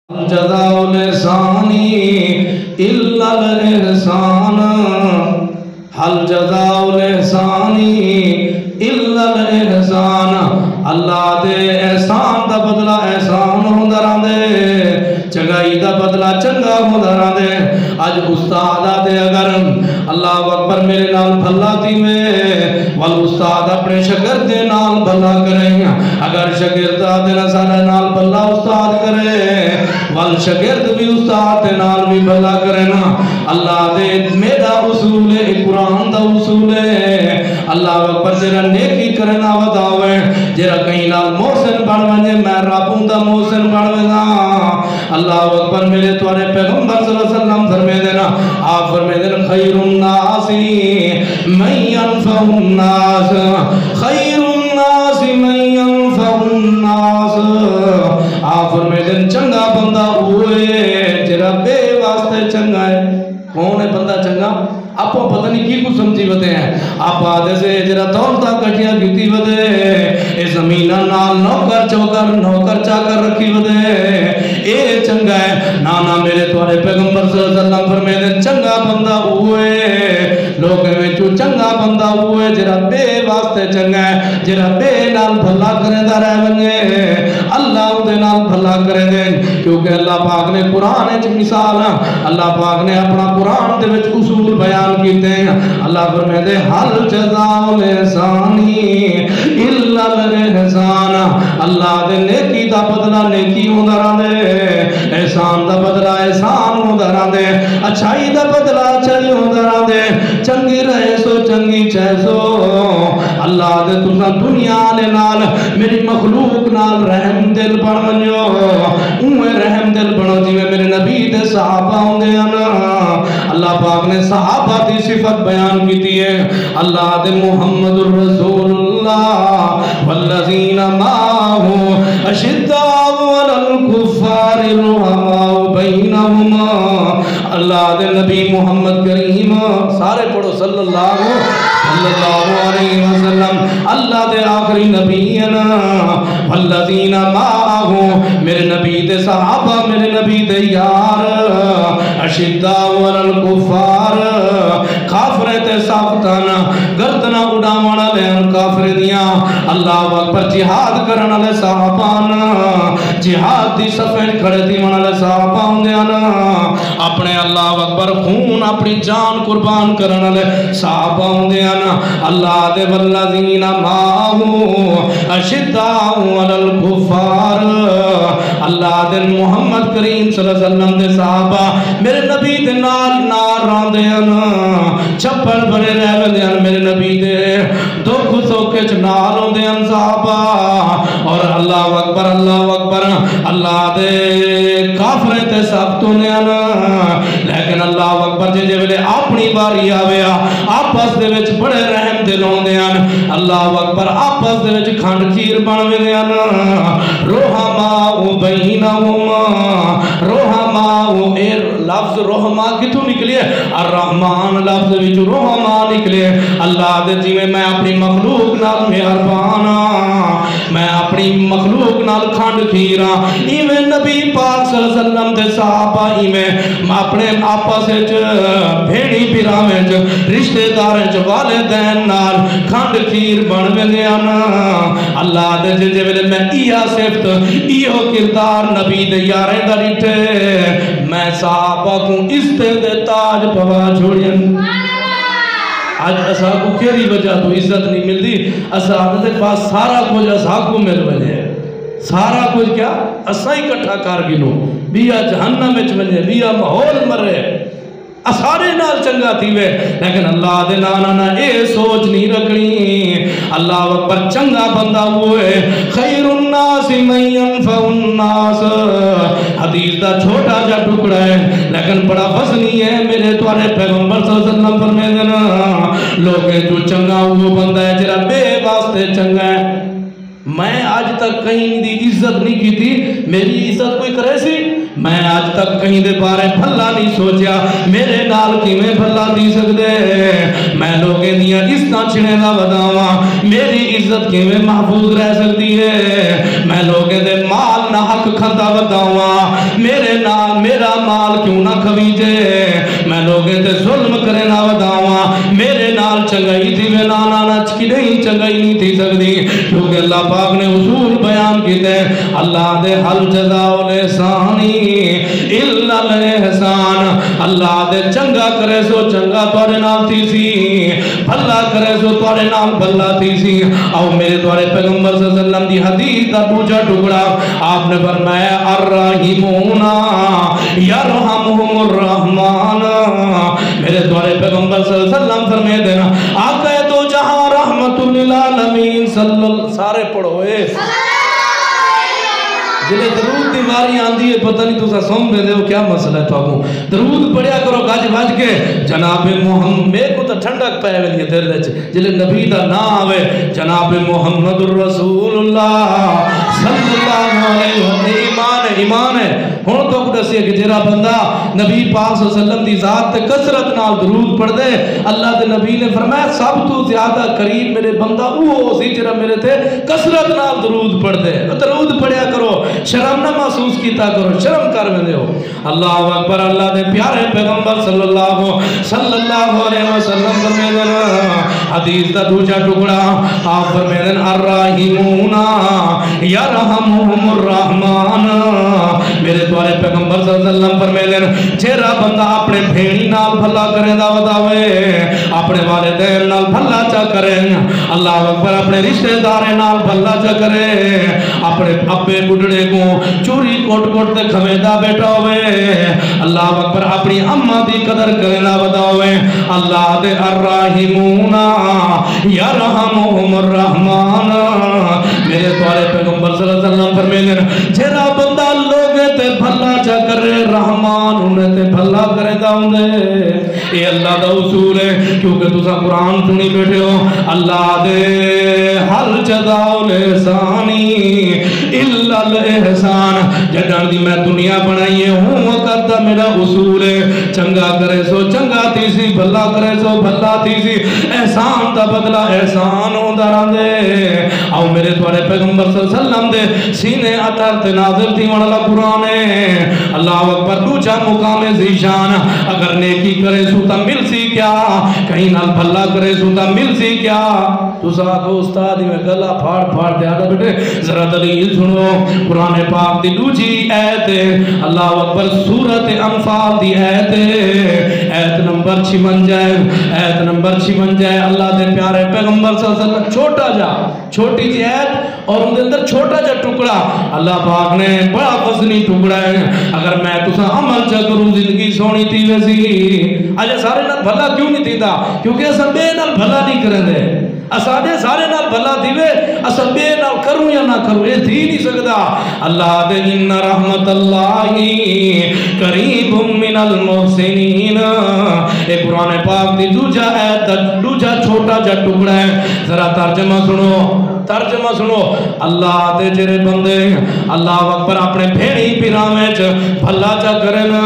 جزاء الإحسان إلا الإحسان هل جزاء الإحسان إلا الإحسان اللہ دے احسان دا بدلہ احسان ہوندا رہندے چنگائی دا بدلہ چنگا ہوندا رہندے اج استاد دے اگر اللہ اکبر میرے نال بھلا تھی میں وال استاد اپنے شاگرد دے نال بھلا کرے اگر شاگرد دے نال بھلا استاد کرے وال شاگرد بھی استاد دے نال بھی بھلا کرے نا اللہ دے میرا اصول ہے قرآن دا اصول ہے اللہ اکبر جرا نیکی کرنا وداوے جرا کہیں نال محسن بن ونجے میں ربوں دا محسن بن وینا اللہ اکبر میرے توارے پیغمبر صلی اللہ علیہ وسلم فرمائے دینا آپ فرمائے دینا خیر الناس من ينفع الناس خیر الناس من ينفع الناس آپ فرمائے دینا چنگا بندہ ہوئے جرا بے واسطے چنگا ہے کون ہے بندہ چنگا آپ کو پتہ نہیں کی کچھ سمجھی بدے ہیں آپ آدھے سے جرا دولتا کٹیا گیتی بدے اے زمینہ نال نوکر چوکر نوکر چاکر رکھی بدے اے چنگا ہے نانا میرے توارے پیغمبر صلی اللہ علیہ وسلم فرمائے دے چنگا بندہ ہوئے لوگ میں چو چنگا بندہ ہوئے جرا بے واسطے چنگا ہے جرا بے نال بھلا کرے دا رہ بنگے اللہ دے نال بھلا کرے دے کیونکہ اللہ پاک نے قرآن ہے مثال اللہ پاک نے اپنا قرآن دے وچ اصول بیان کیتے ہیں اللہ فرمائے دے حل جزاء الإحسان الا الإحسان اللہ دے نیکی دا بدلہ نیکی ہوندا رہندے احسان دا بدلہ احسان ہوندا رہندے اچھائی دا بدلہ اچھائی ہوندا رہندے چنگی رہے سو چنگی چاہے سو اللہ دے تساں دنیا دے نال میری مخلوق نال رحم دل بن ونجو اوے رحم دل بنو جی میرے نبی دے صحابہ ہوندے ہیں اللہ پاک نے صحابہ دی صفت بیان کی دی ہے اللہ دے محمد الرسول اللہ والذین معاہ اشداء علی الکفار رحماء بینہما اللہ دے نبی محمد کریم سارے پڑھو صلی اللہ علیہ وسلم اللہ دے آخری نبی والذین معاہ میرے نبی دے صحابہ میرے نبی دے یار اشداء علی الکفار کافرے تے ساختانا گردنا اڑامانا لین کافرے دیاں اللہ اکبر جہاد کرنا لے صحابانا جہاد دی صفحے کھڑے دی مانا لے صحابان دیانا اپنے اللہ اکبر خون اپنی جان قربان کرنا لے صحابان دیانا اللہ دے والذین معاہو اشداء علی الکفار اللہ دے محمد کریم صلی اللہ علیہ وسلم دے صحابہ میرے نبی دے نال ران دیانا چھپڑ بڑے رہ دیانا میرے نبی دے دکھ سوکے چنالوں دیانا صحابہ اور اللہ اکبر اللہ دے کافرے تے سختوں دیانا لیکن اللہ اکبر جے ویلے اپنی باری آویا آپس دے وچ بڑے رحم دلوں دیانا اللہ اکبر آپس دے وچ کھنڈ کھیر بنوے دیانا رحماء بینہما رحماء اے لفظ رحماء کتوں نکلے الرحمن لفظ وچ رحماء نکلے اللہ دے جی میں اپنی مخلوق نال مہربانا میں اپنی مخلوق نال کھنڈ کھیرا ایویں نبی پاک صلی اللہ علیہ وسلم دے صحابہ ایویں اپنے آپس وچ بھیڑی پیراویں وچ رشتہ داراں وچ والدین نال کھنڈ کھیر بن ویندے نا اللہ دے جے ویلے میں ایہ صفت ایہو کردار نبی دے یاریں دا ڈٹھے میں صحابہ کو عزت دے تاج پوا چھوڑین آج اسا کو کیری وجہ تو عزت نہیں ملتی اسا دے پاس سارا کچھ اسا کو مل وجہ سارا کچھ کیا اسا ہی کٹھا کار گنو بیا جہنم وچ ونجے بیا ماحول مرے اسارے نال چنگا تھیوے لیکن اللہ دے نانا اے سوچ نہیں رکھنی اللہ اکبر چنگا بندہ ہوئے خیر الناس من ينفع الناس حدیث دا چھوٹا جا ٹکڑا ہے لیکن بڑا وزنی ہے میرے توارے پیغمبر صلی اللہ علیہ وسلم فرمائے دینا لوگیں جو چنگا وہ بندہ ہے جرا بے واسطے چنگا ہے میں آج تک کہیں دی عزت نہیں کی تھی میری عزت کوئی کرے سی میں آج تک کہیں دے بارے بھلا نہیں سوچیا میرے نال کی میں بھلا دی سکتے میں لوگیں دیا عزتاں چھنے دا وداواں میری عزت کی میں محفوظ رہ سکتی ہے میں لوگیں دے مال نہ حق کھندا وداواں میرے مال کیوں نہ کھویجے میں لوگے تے ظلم کرے نہ وداواں میرے نال چنگائی تھی میں نانا نچ کی نہیں چنگائی نہیں تھی سکتی کیونکہ اللہ پاک نے اصول بیان کیتے اللہ دے حل جزاء الاحسانی الا الاحسان اللہ دے چنگا کرے سو چنگا توڑے نال تھی سی بھلا کرے سو توڑے نال بھلا تھی سی او میرے توڑے پیغمبر صلی اللہ علیہ وسلم دی حدیث دا دوجا ٹکڑا آپ نے فرمایا الرحیمون یرحمہم الرحمن میرے توڑے پیغمبر صلی اللہ علیہ وسلم فرمائے دینا آقا دو جہاں رحمت للعالمین صلی اللہ سارے پڑھوئے جنہیں درود دی ماری آندھی ہے پتہ نہیں تو سا سم بے دے ہو کیا مسئلہ ہے تو آگوں درود پڑھیا کرو گاج باج کے جناب محمد میرے کو تو ٹھنڈک پہ ہے یہ دل لچ جنہیں نبی دا نا آوے جناب محمد الرسول اللہ صلی اللہ علیہ وسلم ایمان ہے ہون تو کچھ ہے کہ جرا بندہ نبی پاک صلی اللہ علیہ وسلم دی ذات تے کثرت نال درود پڑھ دے اللہ دے نبی نے فرمایا سب تو زیادہ قریب میرے بندہ وہ سی جرا میرے تے کثرت نال درود پڑھ دے درود پڑھیا کرو شرم نہ محسوس کیتا کرو شرم کر میں ہو اللہ اکبر اللہ دے پیارے پیغمبر صلی اللہ علیہ وسلم فرمائے حدیث دا دوجا ٹکڑا آپ فرمائے الرحیمون یرحمہم الرحمن میرے دوارے پیغمبر صلی اللہ علیہ وسلم فرمائے جیرا بندہ اپنے بھیڑی نال بھلا کرے دا وداوے اپنے والدین نال بھلا چا کرے اللہ اکبر اپنے رشتہ دارے نال بھلا چا کرے اپنے ابے بڑھڑے کو چوری کوٹ کوٹ تے کھویدہ بیٹھا ہوئے اللہ اکبر اپنی اماں دی قدر کرے دا وداوے اللہ دے الرحیمون یرحمہم الرحمن میرے دوارے پیغمبر صلی اللہ علیہ وسلم فرمائے جیرا بندہ لوگے تے بھلا چا کرے رحمان انہیں تے بھلا کرے دا ہوندے یہ اللہ دا اصول ہے کیونکہ تُسا قرآن سنی بیٹھے ہو اللہ دے حل جزاء الاحسانی الا الاحسان جدان دی میں دنیا بنائیے ہوں وقت دا میرا اصول ہے چنگا کرے سو چنگا تھی سی بھلا کرے سو بھلا تھی سی احسان دا بدلہ احسان ہوں داران دے آؤ میرے دوارے پیغمبر صلی اللہ علیہ وسلم دے سینے اتر تے نازل تھی وڑا قرآن ہے اللہ اکبر دوجا مقام زیشان اگر نیکی کرے سوتا مل سی کیا کہیں نال بھلا کرے سوتا مل سی کیا تو ساکھو استاد میں گلا پھاڑ دیا تھا بیٹے ذرا دلیل سنو قرآن پاک دی دوجی ایت اللہ اکبر سورت انفال دی ایت نمبر 56 اللہ دے پیارے پیغمبر صلی اللہ علیہ وسلم چھوٹا جا چھوٹی جی ایت اور ان دے اندر چھوٹا جا ٹکڑا اللہ پاک نے بڑا وزنی ٹکڑا ہے اگر میں تسا عمل چا کروں زندگی سونی تھی ویسی آجا سارے نال بھلا کیوں نہیں تھی دا کیونکہ اسا بے نال بھلا نہیں کریں دے اسانے سارے نال بھلا دیوے اسا بے نال کروں یا نہ کروں یہ تھی نہیں سکتا اللہ دے ان رحمت اللہ قریب من المحسنین ایک قرآن پاک دی دوجا ایت دوجا چھوٹا جا ٹکڑا ہے ذرا ترجمہ سنو اللہ دے جرے بندے اللہ اکبر اپنے بھیڑی پیرامچ بھلا چا کرنا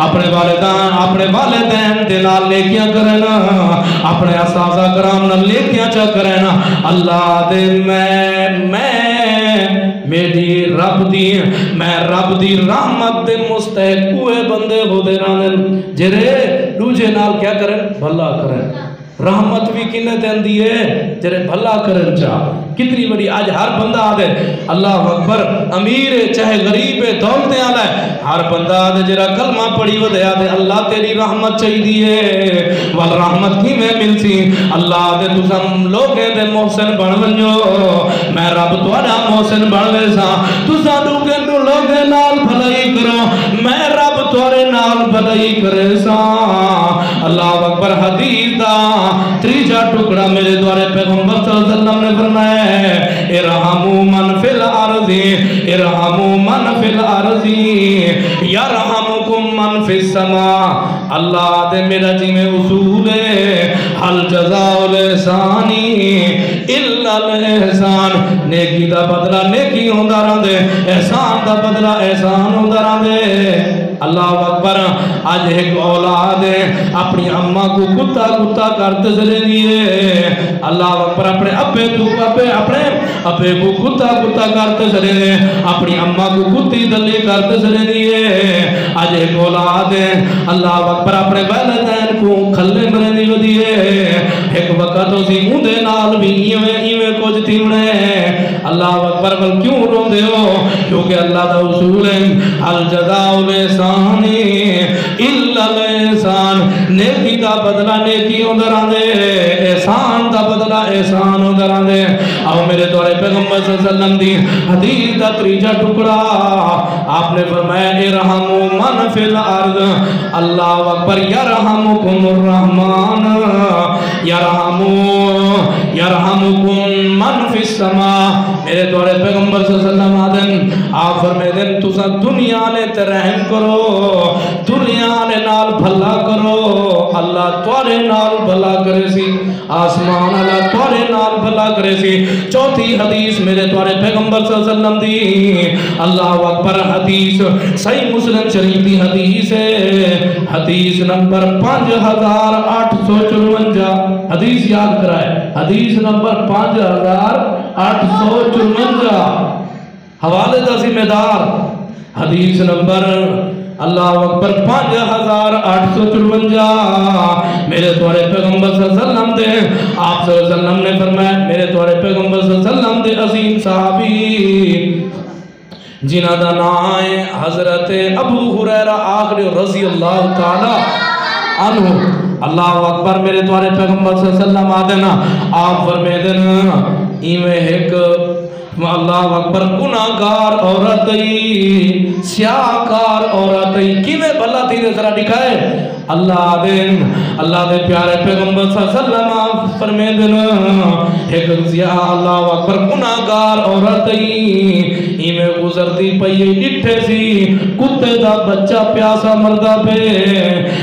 اپنے والدین دے نال لیکیاں کرنا اپنے اساتذہ کرام نال لیکیاں چا کرنا اللہ دے میں رب دی رحمت دے مستحق ہوئے بندے ہو دے رانے جرے دوجے نال کیا کریں بھلا کریں رحمت بھی کنے دین دیئے جرے بھلا کرن چاہ کتنی بڑی آج ہر بندہ آدھے اللہ اکبر امیر چاہے غریب دولتے آلہ ہے ہر بندہ آدھے جرا کلمہ پڑی وہ دے آدھے اللہ تیری رحمت چاہی دیئے والرحمت کی میں ملتی اللہ آدھے تسا لوگے دے محسن بڑھ بنجو میں رب توڑا محسن بڑھ ویسا تسا لوگے نال بھلائی کرو میں رب توڑے نال بھلائی کرے سا اللہ اکبر حدیث دا تریجا ٹکڑا میرے دوارے پیغمبر صلی اللہ علیہ وسلم نے فرمایا ہے ارحمو من فی الارض ارحمو من فی الارض یرحمکم من فی السماء اللہ دے میرا جی میں اصول ہے حل جزاء الاحسانی الا الاحسان نیکی دا بدلہ نیکی ہوندہ رہا دے احسان دا بدلہ احسان ہوندہ رہا دے اللہ اکبر آج ایک اولاد ہے اپنی اماں کو کتا کرتے چلے دیئے اللہ اکبر اپنے ابے کو کتا کرتے چلے دیئے اپنی اماں کو کتی دلی کرتے چلے دیئے آج اج ایک اولاد ہے اللہ اکبر اپنے والدین کو کھلے مرے نہیں ودیے ایک وقت اسی اندے نال بھی ایویں کچھ تھیونے اللہ اکبر بل کیوں روندے ہو کیونکہ اللہ دا اصول ہے الجزاء الاحسان الا الاحسان نیکی دا بدلہ نیکی اندر آندے احسان دا بدلہ احسان اندر آندے او میرے دورے پیغمبر صلی اللہ علیہ وسلم دی حدیث دا تریجہ ٹکڑا آپ نے فرمایا ارحموا من فی الارض اللہ اکبر یرحمکم الرحمن یرحمکم من فی السماء میرے دورے پیغمبر صلی اللہ علیہ وسلم آدن آپ فرمائے دن تسا دنیا نے ترحم کرو دنیا نے نال بھلا کرو اللہ توارے نال بھلا کرے سی آسمان اللہ توارے نال بھلا کرے سی چوتھی حدیث میرے توارے پیغمبر صلی اللہ علیہ وسلم دی اللہ اکبر حدیث صحیح مسلم شریف دی حدیث ہے حدیث نمبر 5854 حدیث یاد کرائے حدیث نمبر 5854 حوالے دا ذمہ دار حدیث نمبر اللہ اکبر 5854 میرے توارے پیغمبر صلی اللہ علیہ وسلم دے آپ صلی اللہ علیہ وسلم نے فرمایا میرے توارے پیغمبر صلی اللہ علیہ وسلم دے عظیم صحابی جنہ دا نام ہے حضرت ابو ہریرہ آخری رضی اللہ تعالی عنہ اللہ اکبر میرے توارے پیغمبر صلی اللہ علیہ وسلم آدھنا آپ فرمے دینا ایمیں ایک اللہ اکبر گناہگار عورت سیاہکار عورت کیویں بھلا تھی ذرا دکھائے اللہ دے پیارے پیغمبر صلی اللہ علیہ وسلم فرمے دینا ایک سیاہ اللہ اکبر گناہگار عورت ایمیں گزرتی پئی ڈٹھے سی کتے دا بچہ پیاسا مردہ پہ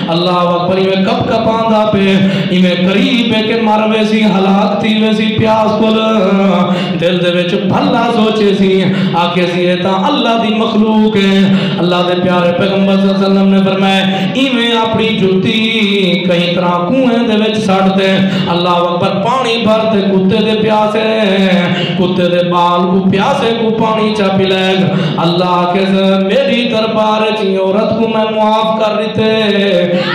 اللہ اکبر ایمیں کپ کپاندہ پہ ایمیں قریب ہے کہ مروے سی ہلاک تھی ویسی پیاس کل دل دے وچ بھلا سوچے سی آکے سی ایتا اللہ دی مخلوق ہے اللہ دے پیارے پیغمبر صلی اللہ علیہ وسلم نے فرمایا ایمیں اپنی جتی کئی طرح کنویں دے وچ سڑتے اللہ اکبر پانی بھرتے کتے دے پیاسے کتے دے بال کو پیاسے کو پانی چا پلائے اللہ کے میری دربار چی عورت کو میں معاف کر دیتے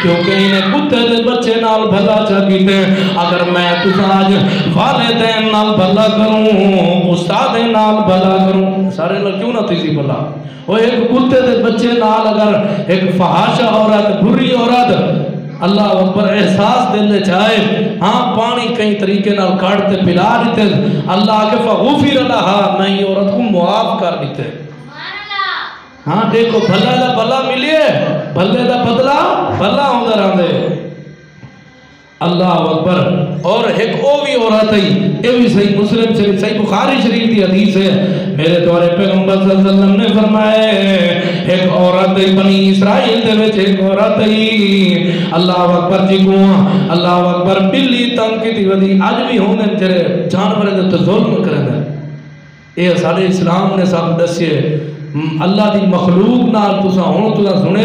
کیونکہ انہیں کتے دے بچے نال بھلا چا کیتے اگر میں تساج والدین نال بھلا کروں استاد نال بھلا کروں سارے لوگ کیوں نہ تیزی بھلا وہ ایک کتے دے بچے نال اگر ایک فحاشہ عورت بری عورت اللہ اکبر احساس دل لے چاہے ہاں پانی کئی طریقے نال کاٹتے پلا دیتے اللہ کے فغفر لہا میں یہ عورت کو معاف کر دیتے ہاں دیکھو بھلا دا بھلا ملیے بھلے دا بدلہ بھلا ہوں در آن دے اللہ اکبر اور ایک اووی عورت ہے یہ بھی صحیح مسلم شریف صحیح بخاری شریف دی حدیث ہے میرے دوارے پیغمبر صلی اللہ علیہ وسلم نے فرمائے ایک عورت ہے بنی اسرائیل دے وچ ایک عورت ہے اللہ اکبر جی کو اللہ اکبر بلی تنگ کی تھی ودی اج بھی ہوندے جڑے جانور دے تے ظلم کرندے اے سارے اسلام نے سب دسے اللہ دی مخلوق نال تسا ہن تسا سنے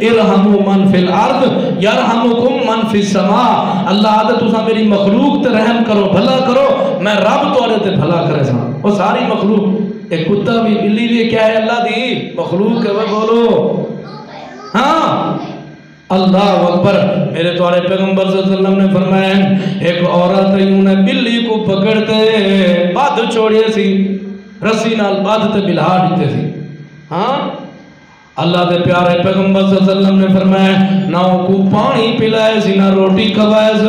ارحموا من فی الارض یرحمکم من فی السماء اللہ آدھے تسا میری مخلوق تے رحم کرو بھلا کرو میں رب تواڈے تے بھلا کرے سا وہ ساری مخلوق ایک کتا بھی بلی بھی کیا ہے اللہ دی مخلوق ہے وہ بولو ہاں اللہ اکبر میرے توارے پیغمبر صلی اللہ علیہ وسلم نے فرمایا ایک عورت انہیں بلی کو پکڑتے بادھ چھوڑیے سی رسی نال بادھ تے بلہا دیتے سی ہاں اللہ دے پیارے پیغمبر صلی اللہ علیہ وسلم نے فرمایا نہ کو پانی پلائے سی نہ روٹی کھوائے سی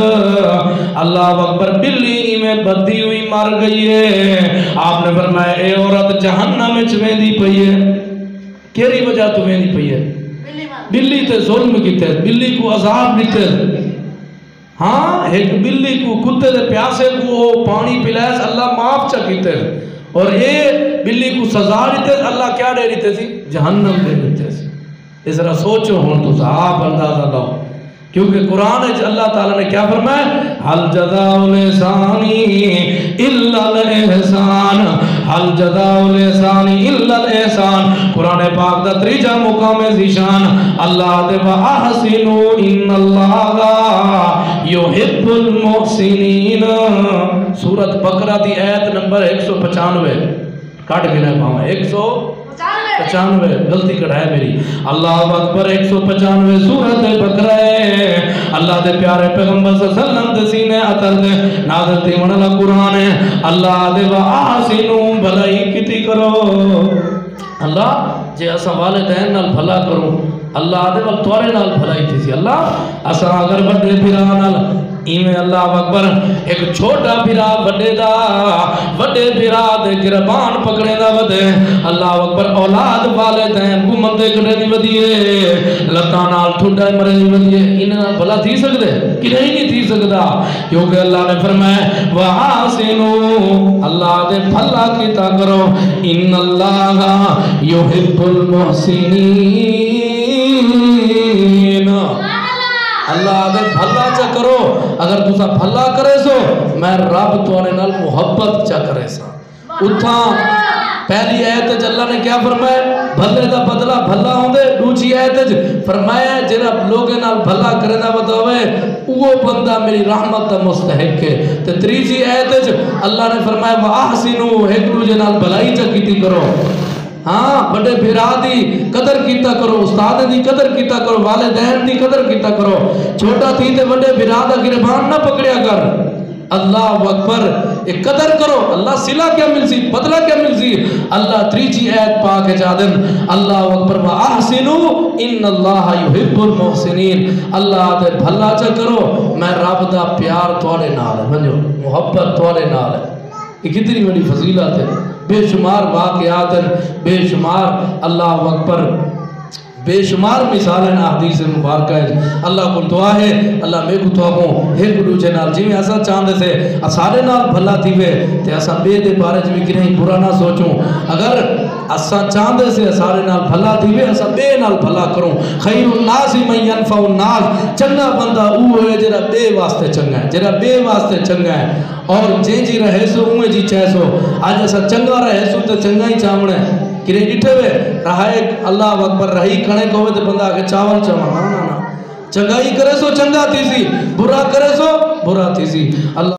اللہ اکبر بلی میں بدھی ہوئی مر گئی ہے آپ نے فرمایا اے عورت جہنم میں چویندی پئی ہے کیری وجہ تو ویندی پئی ہے بلی تے ظلم کیتے بلی کو عذاب دیتے ہاں ایک بلی کو کتے دے پیاسے کو پانی پلائے اللہ معاف چا کیتے اور اے بلی کو سزا دیتے اللہ کیا دے دیتے سی جہنم دے دیتے سی اس طرح سوچو ہون تو صحاب اندازہ لو کیونکہ قرآن ہے اللہ تعالیٰ نے کیا فرمایا حل جزاء الاحسان الا الاحسان حل جزاء الاحسان الا الاحسان قرآن پاک دا تریجہ مقام ذیشان اللہ دے وَأَحْسِنُوا إِنَّ اللَّهَ يُحِبُّ الْمُحْسِنِينَ سورت بقرہ دی آیت نمبر 195 کاٹ گنا پاؤں 195 95 غلطی کڑھائے میری. اللہ اکبر. 195 سورت بقرہ ہے. اللہ دے پیارے پیغمبر صلی اللہ علیہ وسلم دے سینے اتر دے نازل تھی منلا قرآن ہے. اللہ دے وآسنو بھلائی کتی کرو. اللہ جے اسا والدین نال بھلا کرو اللہ دے ول تورے نال بھلائی تھی سی. اللہ اسا اگر بڑے بھرا نال ایویں اللہ اکبر ایک چھوٹا بھرا بڑے دا بڑے بھرا دے گربان پکڑے دا ودے. اللہ اکبر. اولاد والدین کو مندے کڑے دی ودیے لتاں نال ٹھڈا مرے دی ودیے انہاں بھلا تھی سکدے کہ نہیں تھی سکدا کیونکہ اللہ نے فرمایا وآسنو اللہ دے بھلا کیتا کرو ان اللہ یحب المحسنین. اللہ دے بھلا چا کرو. اگر تسا بھلا کرے سو میں رب توانے نال محبت چا کرے سا. اتھا پہلی آیت اللہ نے کیا فرمایا بھلے دا بدلہ بھلا ہوندے. دوسری آیت فرمایا جڑا لوگے نال بھلا کرے دا بتاوے وہ بندہ میری رحمت دا مستحق ہے. تے تیسری آیت اللہ نے فرمایا واحسنوا ایک دوجے نال بھلائی چا کیتی کرو. ہاں بڑے بھرا دی قدر کیتا کرو استاد دی قدر کیتا کرو والدین دی قدر کیتا کرو. چھوٹا تھی تے بڑے بھرا دا گربان نہ پکڑیا کر. اللہ اکبر. ایک قدر کرو. اللہ صلہ کیا ملسی بدلہ کیا ملسی. اللہ تیسری آیت پاک جا دن اللہ اکبر واحسنوا ان اللہ یحب المحسنین. اللہ دے بھلا چا کرو میں رب دا پیار تواڈے نال ہے. ونجو محبت تواڈے نال ہے. یہ کتنی بڑی فضیلت ہے. بے شمار واقعات بے شمار اللہ اکبر بے شمار مثالیں احادیث مبارکہ ہے. اللہ کو دعا ہے اللہ میں کو تو کو ایک دوجے نال جویں اسا چاہندے سے سارے نال بھلا تھی وے تے اسا بے دے بارے وچ کہیں برا نہ سوچوں. اگر اسا چاہندے سے سارے نال بھلا تھی وے اسا بے نال بھلا کروں. خیر الناس من ينفع الناس. چنگا بندہ او ہے جڑا بے واسطے چنگا ہے جڑا بے واسطے چنگا ہے. اور جی رہے سو اوے جی چاہے سو اج اسا چنگا رہے سو تے چنگا ہی چاہنا ہے. کہ ڈٹھے وے رہائے اللہ اکبر رہی کھڑے کو تے بندہ آگے چاول چاواں. نا نا نا چنگائی کرے سو چنگا تھی سی برا کرے سو برا تھی سی. اللہ